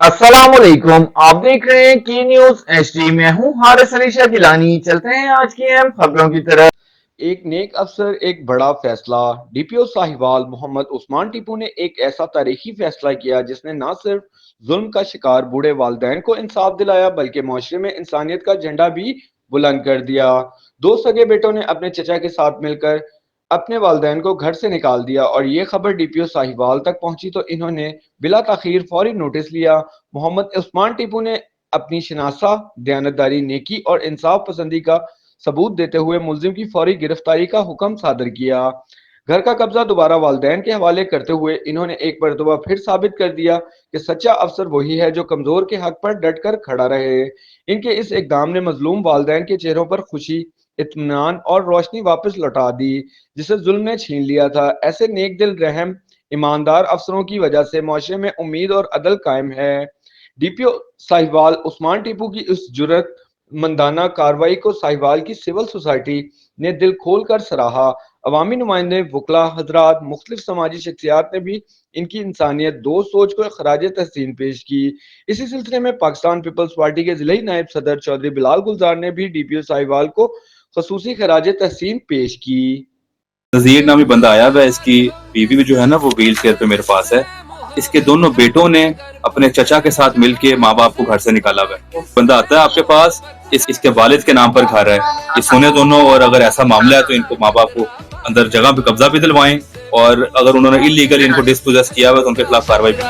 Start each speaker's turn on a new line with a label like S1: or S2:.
S1: अस्सलामुअलैकुम। आप देख रहे हैं की न्यूज एचडी। मैं हूं हारिस अली शाह गिलानी। चलते हैं आज की अहम खबरों की तरफ।
S2: एक नेक अफसर एक बड़ा फैसला। डीपीओ साहिवाल मोहम्मद उस्मान टीपू ने एक ऐसा तारीखी फैसला किया जिसने न सिर्फ जुल्म का शिकार बूढ़े वालिदैन को इंसाफ दिलाया बल्कि मुआशरे में इंसानियत का झंडा भी बुलंद कर दिया। दो सगे बेटों ने अपने चचा के साथ मिलकर अपने वालिदैन को घर से निकाल दिया और ये खबर डीपीओ साहिवाल तक पहुंची तो इन्होंने बिला ताखीर फौरी नोटिस लिया। मोहम्मद उस्मान टीपू ने अपनी शनासा, दयानतदारी, नेकी और इंसाफ पसंदी का सबूत देते हुए मुलजिम की फौरी गिरफ्तारी का हुक्म सादर किया। घर का कब्जा दोबारा वालिदैन के हवाले करते हुए इन्होंने एक मरतबा फिर साबित कर दिया कि सच्चा अफसर वही है जो कमजोर के हक पर डट कर खड़ा रहे। इनके इस इकदाम ने मजलूम वालिदैन के चेहरों पर खुशी, इत्मीनान और रोशनी वापस लौटा दी जिसे जुल्म ने छीन लिया था। ऐसे नेक दिल, रहम, ईमानदार अफसरों की वजह से मुआशरे में उम्मीद और अदल कायम है। डीपीओ साहिवाल उस्मान टीपू की इस जुर्रत मंदाना कार्रवाई को साहिवाल की सिविल सोसाइटी ने दिल खोल कर सराहा। अवामी नुमाइंदे, वकला हजरात, मुख्तलिफ समाजी शख्सियात ने भी इनकी इंसानियत दोस्त सोच को खराज तहसीन पेश की। इसी सिलसिले में पाकिस्तान पीपल्स पार्टी के जिले नायब सदर चौधरी बिलाल गुलजार ने भी डीपीओ साहिवाल को खसूसी खराज तहसीन पेश की।
S3: नज़ीर नामी बंदा आया हुआ है, इसकी बीवी भी जो है ना वो व्हील चेयर पे मेरे पास है। इसके दोनों बेटों ने अपने चचा के साथ मिलके माँ बाप को घर से निकाला हुआ है। बंदा आता है आपके पास, इसके वालिद के नाम पर घर है, ये सुने दोनों, और अगर ऐसा मामला है तो इनको माँ बाप को अंदर जगह पे कब्जा भी दिलवाएं और अगर उन्होंने इलीगली इनको डिस्पोजेस किया हुआ तो उनके खिलाफ कार्रवाई भी।